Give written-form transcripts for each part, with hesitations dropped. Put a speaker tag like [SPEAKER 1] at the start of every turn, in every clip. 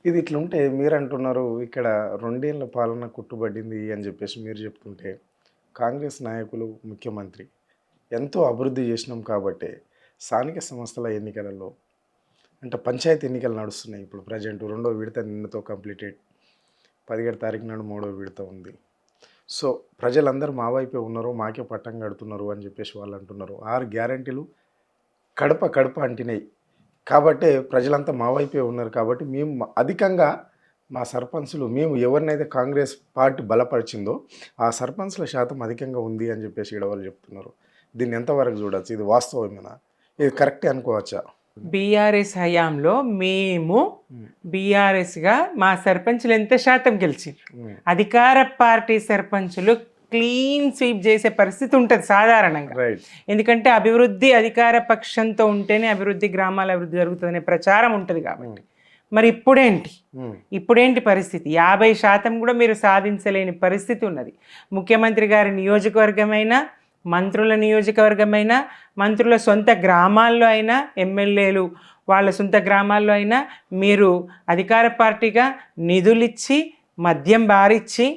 [SPEAKER 1] ఇది ఇట్లుంటే మీరు అంటున్నారు ఇక్కడ 2 ఏళ్ల పాలన కుట్టుబడింది అని చెప్పేసి మీరు చెప్తుంటే, కాంగ్రెస్ నాయకులు, ముఖ్యమంత్రి ఎంతో అభివృద్ధి చేసినాం కాబట్టే స్థానిక సంస్థల ఎన్నికలలో అంటే పంచాయతీ ఎన్నికలు నడుస్తున్నాయి. ఇప్పుడు ప్రెజెంట్ రెండో విడత నిన్నతో కంప్లీటెడ్. 17 తారీఖు నాడు మూడో విడత ఉంది. సో ప్రజలందరూ మా వైపే ఉన్నారు, మాకే పట్టం కడుతున్నారు అని చెప్పేసి వాళ్ళు అంటున్నారు. 6 గ్యారంటీలు కడప కడప అంటినాయి కాబట్టే ప్రజలంతా మా వైపే ఉన్నారు. కాబట్టి మేము అధికంగా మా సర్పంచులు మేము ఎవరినైతే కాంగ్రెస్ పార్టీ బలపరిచిందో ఆ సర్పంచ్ల శాతం అధికంగా ఉంది అని చెప్పేసి ఇక్కడ వాళ్ళు చెప్తున్నారు. దీన్ని ఎంతవరకు చూడొచ్చు? ఇది వాస్తవమేనా? ఇది కరెక్టే అనుకోవచ్చా?
[SPEAKER 2] బీఆర్ఎస్ హయాంలో మేము బీఆర్ఎస్గా మా సర్పంచులు ఎంత శాతం గెలిచారు? అధికార పార్టీ సర్పంచులు క్లీన్ స్వీప్ చేసే పరిస్థితి ఉంటుంది సాధారణంగా. ఎందుకంటే అభివృద్ధి అధికార పక్షంతో ఉంటేనే అభివృద్ధి, గ్రామాల అభివృద్ధి జరుగుతుందనే ప్రచారం ఉంటుంది కాబట్టి. మరి ఇప్పుడేంటి పరిస్థితి? 50% కూడా మీరు సాధించలేని పరిస్థితి ఉన్నది. ముఖ్యమంత్రి గారి నియోజకవర్గమైనా, మంత్రుల నియోజకవర్గమైనా, మంత్రుల సొంత గ్రామాల్లో అయినా, ఎమ్మెల్యేలు వాళ్ళ సొంత గ్రామాల్లో అయినా మీరు అధికార పార్టీగా నిధులిచ్చి, మద్యం బారిచ్చి,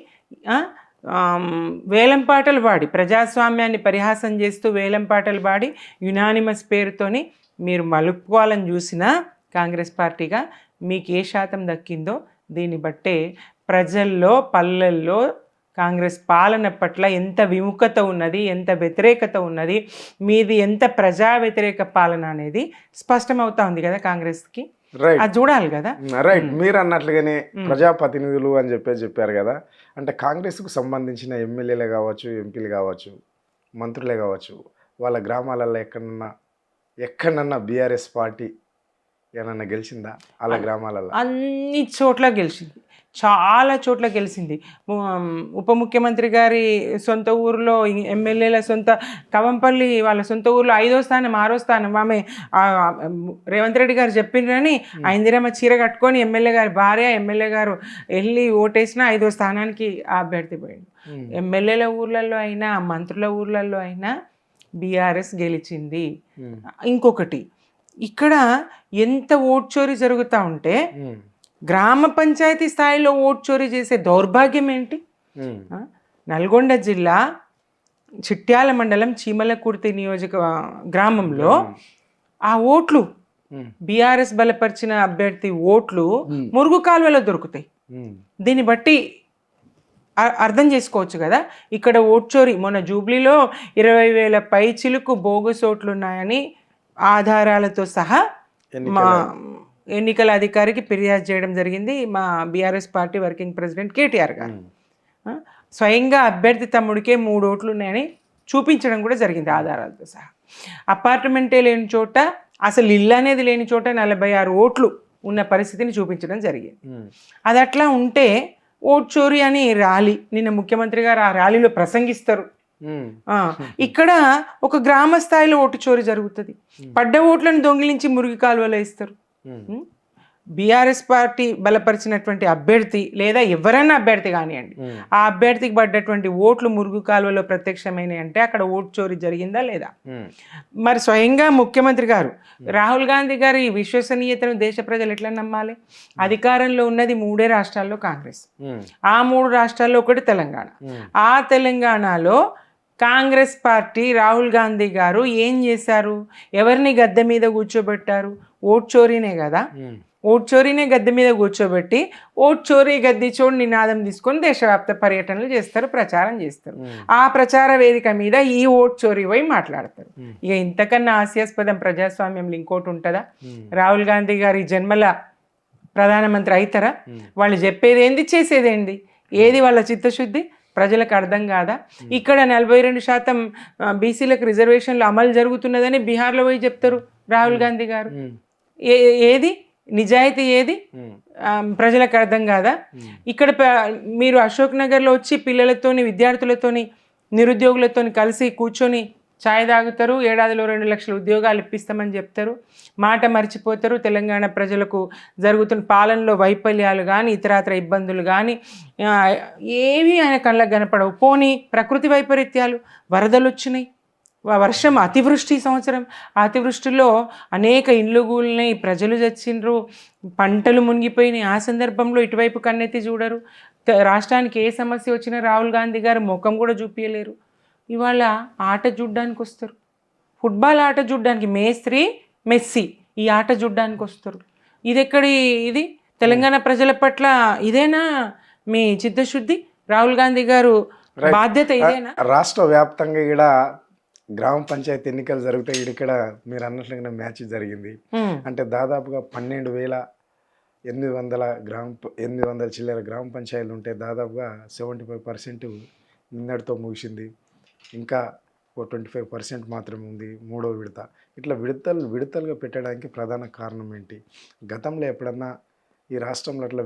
[SPEAKER 2] వేలం పాటలు పాడి, ప్రజాస్వామ్యాన్ని పరిహాసం చేస్తూ వేలం పాటలు పాడి యునానిమస్ పేరుతోని మీరు మలుపుకోవాలని చూసినా కాంగ్రెస్ పార్టీగా మీకు ఏ శాతం దక్కిందో దీన్ని బట్టే ప్రజల్లో, పల్లెల్లో కాంగ్రెస్ పాలన పట్ల ఎంత విముఖత ఉన్నది, ఎంత వ్యతిరేకత ఉన్నది, మీది ఎంత ప్రజా వ్యతిరేక పాలన అనేది స్పష్టమవుతా ఉంది కదా కాంగ్రెస్కి. అది చూడాలి కదా.
[SPEAKER 1] రైట్, మీరు అన్నట్లుగానే ప్రజాప్రతినిధులు అని చెప్పారు కదా. అంటే కాంగ్రెస్కు సంబంధించిన ఎమ్మెల్యేలే కావచ్చు, ఎంపీలు కావచ్చు, మంత్రులే కావచ్చు, వాళ్ళ గ్రామాలలో ఎక్కడన్నా బీఆర్ఎస్ పార్టీ ఏమన్నా గెలిచిందా? అలా గ్రామాలలో
[SPEAKER 2] అన్ని చోట్ల గెలిచింది, చాలా చోట్ల గెలిచింది. ఉప ముఖ్యమంత్రి గారి సొంత ఊరిలో, ఎమ్మెల్యేల సొంత కవంపల్లి వాళ్ళ సొంత ఊరిలో 5వ స్థానం 6వ స్థానం. ఆమె రేవంత్ రెడ్డి గారు చెప్పిండ్రని ఆ ఇందిరమ్మ చీర కట్టుకొని ఎమ్మెల్యే గారి భార్య, ఎమ్మెల్యే గారు వెళ్ళి ఓటేసిన 5వ స్థానానికి ఆ అభ్యర్థి పోయింది. ఎమ్మెల్యేల ఊర్లలో అయినా, మంత్రుల ఊర్లలో అయినా బీఆర్ఎస్ గెలిచింది. ఇంకొకటి, ఇక్కడ ఎంత ఓట్ చోరీ జరుగుతూ ఉంటే గ్రామ పంచాయతీ స్థాయిలో ఓట్ చోరీ చేసే దౌర్భాగ్యం ఏంటి? నల్గొండ జిల్లా చిట్యాల మండలం చీమలకుర్తి గ్రామంలో ఆ ఓట్లు, బీఆర్ఎస్ బలపరిచిన అభ్యర్థి ఓట్లు మురుగు కాలువలో దొరుకుతాయి. దీన్ని బట్టి అర్థం చేసుకోవచ్చు కదా. ఇక్కడ ఓట్ చోరీ, మొన్న జూబ్లీలో 20,000 పైచిలుకు బోగస్ ఓట్లు ఉన్నాయని ఆధారాలతో సహా మా ఎన్నికల అధికారికి ఫిర్యాదు చేయడం జరిగింది మా BRS party working president KTR గారు. స్వయంగా అభ్యర్థి తమ్ముడికే 3 ఓట్లు ఉన్నాయని చూపించడం కూడా జరిగింది ఆధారాలతో సహా. అపార్ట్మెంటే లేని చోట, అసలు ఇల్లు అనేది లేని చోట 46 ఓట్లు ఉన్న పరిస్థితిని చూపించడం జరిగింది. అది అట్లా ఉంటే ఓట్ చోరీ అని ర్యాలీ, నిన్న ముఖ్యమంత్రి గారు ఆ ర్యాలీలో ప్రసంగిస్తారు. ఇక్కడ ఒక గ్రామ స్థాయిలో ఓటు చోరీ జరుగుతుంది. పడ్డ ఓట్లను దొంగిలించి మురుగు కాలువలో ఇస్తారు. బీఆర్ఎస్ పార్టీ బలపరిచినటువంటి అభ్యర్థి లేదా ఎవరైనా అభ్యర్థి కానివ్వండి, ఆ అభ్యర్థికి పడ్డటువంటి ఓట్లు మురుగు కాలువలో ప్రత్యక్షమైనవి అంటే అక్కడ ఓటు చోరీ జరిగిందా లేదా? మరి స్వయంగా ముఖ్యమంత్రి గారు, రాహుల్ గాంధీ గారి విశ్వసనీయతను దేశ ప్రజలు ఎట్లా నమ్మాలి? అధికారంలో ఉన్నది 3 రాష్ట్రాల్లో కాంగ్రెస్, ఆ 3 రాష్ట్రాల్లో ఒకటి తెలంగాణ. ఆ తెలంగాణలో కాంగ్రెస్ పార్టీ, రాహుల్ గాంధీ గారు ఏం చేశారు? ఎవరిని గద్దె మీద కూర్చోబెట్టారు? ఓట్ చోరీనే కదా. ఓట్ చోరీనే గద్దె మీద కూర్చోబెట్టి ఓట్ చోరీ గద్దె చోడు నినాదం తీసుకొని దేశవ్యాప్త పర్యటనలు చేస్తారు, ప్రచారం చేస్తారు. ఆ ప్రచార వేదిక మీద ఈ ఓట్ చోరీ పోయి మాట్లాడతారు. ఇక ఇంతకన్నా హాస్యాస్పదం ప్రజాస్వామ్యంలో ఇంకోటి ఉంటుందా? రాహుల్ గాంధీ గారి జన్మల ప్రధానమంత్రి అవుతారా? వాళ్ళు చెప్పేది ఏంది, చేసేదేంది? ఏది వాళ్ళ చిత్తశుద్ధి? ప్రజలకు అర్థం కాదా? ఇక్కడ 42% బీసీలకు రిజర్వేషన్లు అమలు జరుగుతున్నదని బీహార్లో పోయి చెప్తారు రాహుల్ గాంధీ గారు. ఏది నిజాయితీ? ఏది ప్రజలకు అర్థం కాదా? ఇక్కడ మీరు అశోక్ నగర్లో వచ్చి పిల్లలతోని, విద్యార్థులతోని, నిరుద్యోగులతోని కలిసి కూర్చొని ఛాయ్ తాగుతారు, ఏడాదిలో 2 లక్షల ఉద్యోగాలు ఇప్పిస్తామని చెప్తారు, మాట మర్చిపోతారు. తెలంగాణ ప్రజలకు జరుగుతున్న పాలనలో వైఫల్యాలు కానీ, ఇతరాతర ఇబ్బందులు కానీ ఏవి ఆయన కళ్ళకు కనపడవు. పోనీ ప్రకృతి వైపరీత్యాలు, వరదలు వచ్చినాయి, వర్షం అతివృష్టి సంవత్సరం, అతివృష్టిలో అనేక ఇండ్లు కూలినాయి, ప్రజలు చచ్చిండ్రు, పంటలు మునిగిపోయినాయి. ఆ సందర్భంలో ఇటువైపు కన్నెత్తి చూడరు. రాష్ట్రానికి ఏ సమస్య వచ్చినా రాహుల్ గాంధీ గారు ముఖం కూడా చూపించలేరు. ఇవాళ ఆట చూడ్డానికి వస్తారు, ఫుట్బాల్ ఆట చూడ్డానికి మేస్త్రి మెస్సీ ఈ ఆట చూడ్డానికి వస్తారు. ఇది ఎక్కడి ఇది తెలంగాణ ప్రజల పట్ల ఇదేనా మీ చిత్తశుద్ధి? రాహుల్ గాంధీ గారు బాధ్యత ఇదేనా?
[SPEAKER 1] రాష్ట్ర వ్యాప్తంగా ఇక్కడ గ్రామ పంచాయతీ ఎన్నికలు జరుగుతాయి. ఇక్కడ మీరు అన్నట్లుగా మ్యాచ్ జరిగింది. అంటే దాదాపుగా 12,800 చిల్లర గ్రామ పంచాయతీలు ఉంటే దాదాపుగా 75% నిన్నటితో ముగిసింది. ఇంకా 25% మాత్రమే ఉంది మూడో విడత. ఇట్లా విడతలుగా పెట్టడానికి ప్రధాన కారణం ఏంటి? గతంలో ఎప్పుడన్నా ఈ రాష్ట్రంలో అట్లా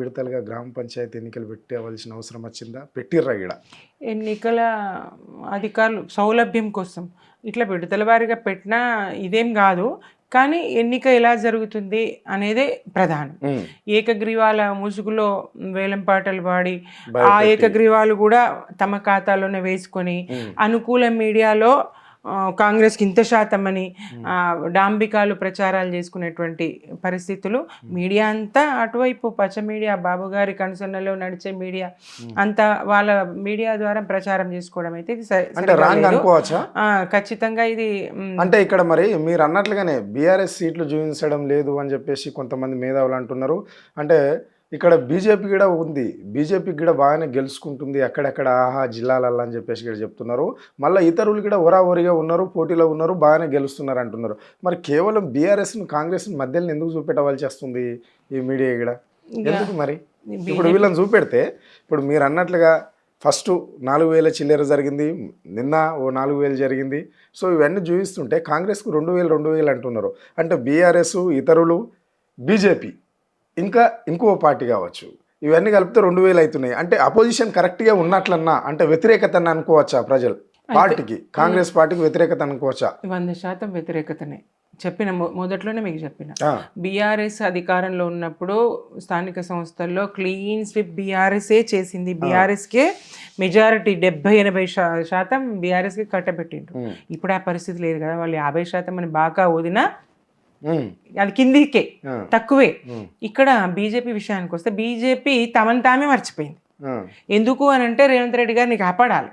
[SPEAKER 1] విడతలుగా గ్రామ పంచాయతీ ఎన్నికలు పెట్టవలసిన అవసరం వచ్చిందా? పెట్టిర్రా ఇక్కడ
[SPEAKER 2] ఎన్నికల అధికారులు సౌలభ్యం కోసం ఇట్లా విడతల వారీగా పెట్టినా ఇదేం కాదు, కానీ ఎన్నిక ఎలా జరుగుతుంది అనేదే ప్రధానం. ఏకగ్రీవాల ముసుగులో వేలం పాటలు పాడి ఆ ఏకగ్రీవాలు కూడా తమ ఖాతాలోనే వేసుకొని అనుకూల మీడియాలో కాంగ్రెస్కి ఇంత శాతం అని డాంబికాలు ప్రచారాలు చేసుకునేటువంటి పరిస్థితులు. మీడియా అంతా అటువైపు పచ్చ మీడియా, బాబు గారి కనుసన్నలో నడిచే మీడియా అంతా వాళ్ళ మీడియా ద్వారా ప్రచారం చేసుకోవడం అయితే ఇది ఖచ్చితంగా ఇది.
[SPEAKER 1] అంటే ఇక్కడ మరి మీరు అన్నట్లుగానే బీఆర్ఎస్ సీట్లు చూపించడం లేదు అని చెప్పేసి కొంతమంది మేధావులు అంటున్నారు. అంటే ఇక్కడ బీజేపీ కూడా ఉంది, బీజేపీకి కూడా బాగానే గెలుచుకుంటుంది అక్కడక్కడ ఆహా జిల్లాలల్లో అని చెప్పేసి ఇక్కడ చెప్తున్నారు. మళ్ళీ ఇతరులు కూడా ఒరావరిగా ఉన్నారు, పోటీలో ఉన్నారు, బాగానే గెలుస్తున్నారు అంటున్నారు. మరి కేవలం బీఆర్ఎస్ను కాంగ్రెస్ను మధ్యలో ఎందుకు చూపెట్టవలసి వస్తుంది ఈ మీడియా కూడా? ఎందుకు మరి? ఇప్పుడు వీళ్ళని చూపెడితే ఇప్పుడు మీరు అన్నట్లుగా ఫస్ట్ 4,000 చిల్లర జరిగింది, నిన్న ఓ 4,000 జరిగింది. సో ఇవన్నీ చూపిస్తుంటే కాంగ్రెస్కు 2,000 అంటున్నారు. అంటే బీఆర్ఎస్, ఇతరులు, బీజేపీ, ఇంకా ఇంకో పార్టీ కావచ్చు, ఇవన్నీ కలిపితే 2,000 అవుతున్నాయి. అంటే అపోజిషన్ కరెక్ట్గా ఉన్నట్లన్నా అంటే వ్యతిరేకత అనుకోవచ్చా? ప్రజలు పార్టీకి, కాంగ్రెస్ పార్టీకి వ్యతిరేకత అనుకోవచ్చా?
[SPEAKER 2] 100% వ్యతిరేకతనే. చెప్పిన మొదట్లోనే మీకు చెప్పిన, బీఆర్ఎస్ అధికారంలో ఉన్నప్పుడు స్థానిక సంస్థల్లో క్లీన్ స్విప్ బీఆర్ఎస్ఏ చేసింది. బీఆర్ఎస్కే మెజారిటీ 70-80% బీఆర్ఎస్కి కట్టబెట్టిండ్రు. ఇప్పుడు ఆ పరిస్థితి లేదు కదా. వాళ్ళు 50% అని బాగా ఊదినా అది కిందికే, తక్కువే. ఇక్కడ బీజేపీ విషయానికి వస్తే బీజేపీ తమను తామే మర్చిపోయింది. ఎందుకు అని అంటే రేవంత్ రెడ్డి గారిని కాపాడాలి.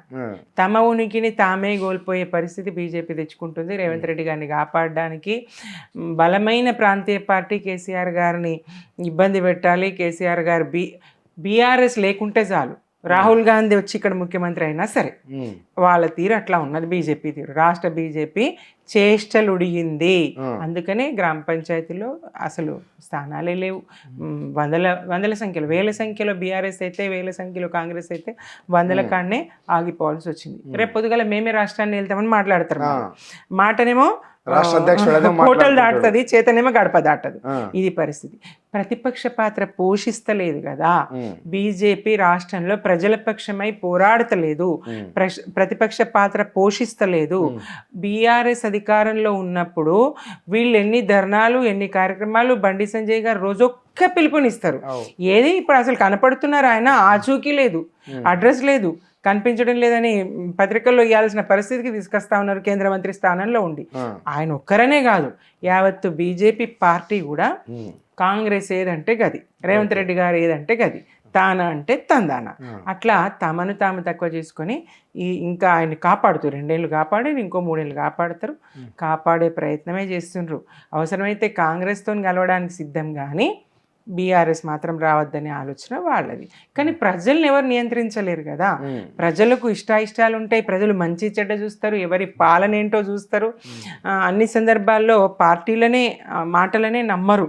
[SPEAKER 2] తమ ఉనికిని తామే కోల్పోయే పరిస్థితి బీజేపీ తెచ్చుకుంటుంది. రేవంత్ రెడ్డి గారిని కాపాడడానికి బలమైన ప్రాంతీయ పార్టీ కేసీఆర్ గారిని ఇబ్బంది పెట్టాలి. కేసీఆర్ గారు బీఆర్ఎస్ లేకుంటే చాలు, రాహుల్ గాంధీ వచ్చి ఇక్కడ ముఖ్యమంత్రి అయినా సరే వాళ్ళ తీరు అట్లా ఉన్నది. బీజేపీ తీరు, రాష్ట్ర బీజేపీ చేష్టలుడిగింది. అందుకనే గ్రామ పంచాయతీలో అసలు స్థానాలే లేవు. వందల సంఖ్యలో, వేల సంఖ్యలో బీఆర్ఎస్ అయితే, వేల సంఖ్యలో కాంగ్రెస్ అయితే వందల కాడనే ఆగిపోవాల్సి వచ్చింది. రేపు పొద్దుగల మేమే రాష్ట్రాన్ని వెళ్తామని మాట్లాడతారు. మాటనేమో హోటల్ దాటుతుంది, చేతనేమో గడప దాటదు. ఇది పరిస్థితి. ప్రతిపక్ష పాత్ర పోషిస్తలేదు కదా బీజేపీ. రాష్ట్రంలో ప్రజల పక్షమై పోరాడతలేదు, ప్రతిపక్ష పాత్ర పోషిస్తలేదు. బీఆర్ఎస్ అధికారంలో ఉన్నప్పుడు వీళ్ళు ఎన్ని ధర్నాలు, ఎన్ని కార్యక్రమాలు, బండి సంజయ్ గారు రోజొక్క పిలుపునిస్తారు. ఏది ఇప్పుడు అసలు కనపడుతున్నారు ఆయన? ఆచూకీ లేదు, అడ్రస్ లేదు, కనిపించడం లేదని పత్రికల్లో ఇవ్వాల్సిన పరిస్థితికి తీసుకొస్తా ఉన్నారు కేంద్ర మంత్రి స్థానంలో ఉండి. ఆయన ఒక్కరనే కాదు, యావత్తు బీజేపీ పార్టీ కూడా కాంగ్రెస్ ఏదంటే గది, రేవంత్ రెడ్డి గారు ఏదంటే గది, తాన అంటే తందాన, అట్లా తమను తాము తక్కువ చేసుకొని ఇంకా ఆయన్ని కాపాడుతారు. 2 ఏళ్ళు కాపాడి ఇంకో 3 ఏళ్ళు కాపాడుతారు. కాపాడే ప్రయత్నమే చేస్తుండ్రు. అవసరమైతే కాంగ్రెస్తో కలవడానికి సిద్ధం, కానీ బీఆర్ఎస్ మాత్రం రావద్దనే ఆలోచన వాళ్ళది. కానీ ప్రజల్ని ఎవరు నియంత్రించలేరు కదా. ప్రజలకు ఇష్టాలు ఉంటాయి, ప్రజలు మంచి చెడ్డ చూస్తారు, ఎవరి పాలన ఏంటో చూస్తారు. అన్ని సందర్భాల్లో పార్టీలనే మాటలనే నమ్మరు,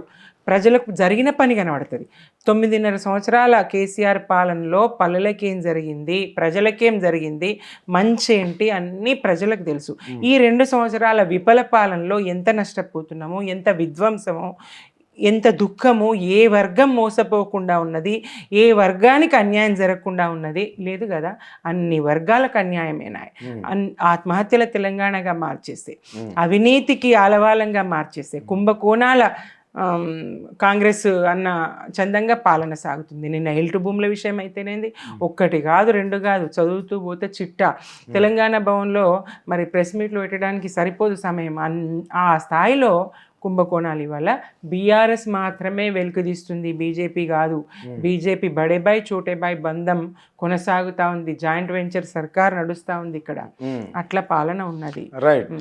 [SPEAKER 2] ప్రజలకు జరిగిన పని కనబడుతుంది. 9.5 సంవత్సరాల కేసీఆర్ పాలనలో పల్లెలకేం జరిగింది, ప్రజలకేం జరిగింది, మంచి ఏంటి అన్నీ ప్రజలకు తెలుసు. ఈ 2 సంవత్సరాల విఫల పాలనలో ఎంత నష్టపోతున్నామో, ఎంత విధ్వంసమో, ఎంత దుఃఖము, ఏ వర్గం మోసపోకుండా ఉన్నది, ఏ వర్గానికి అన్యాయం జరగకుండా ఉన్నది లేదు కదా. అన్ని వర్గాలకు అన్యాయమేనా? ఆత్మహత్యల తెలంగాణగా మార్చేస్తే, అవినీతికి ఆలవాలంగా మార్చేస్తే, కుంభకోణాల కాంగ్రెస్ అన్న చందంగా పాలన సాగుతుంది. నిన్న హెల్త్ భూముల విషయం అయితేనేది ఒక్కటి కాదు రెండు కాదు చదువుతూ పోతే చిట్టా. తెలంగాణ భవన్లో మరి ప్రెస్ మీట్లు పెట్టడానికి సరిపోదు సమయం. ఆ స్థాయిలో కుంభకోణాలు ఇవాళ బీఆర్ఎస్ మాత్రమే వెలుగుదీస్తుంది, బీజేపీ కాదు. బీజేపీ బడేబాయ్ చోటేబాయ్ బంధం కొనసాగుతూ ఉంది, జాయింట్ వెంచర్ సర్కార్ నడుస్తూ ఉంది ఇక్కడ, అట్లా పాలన ఉన్నది.
[SPEAKER 1] రైట్.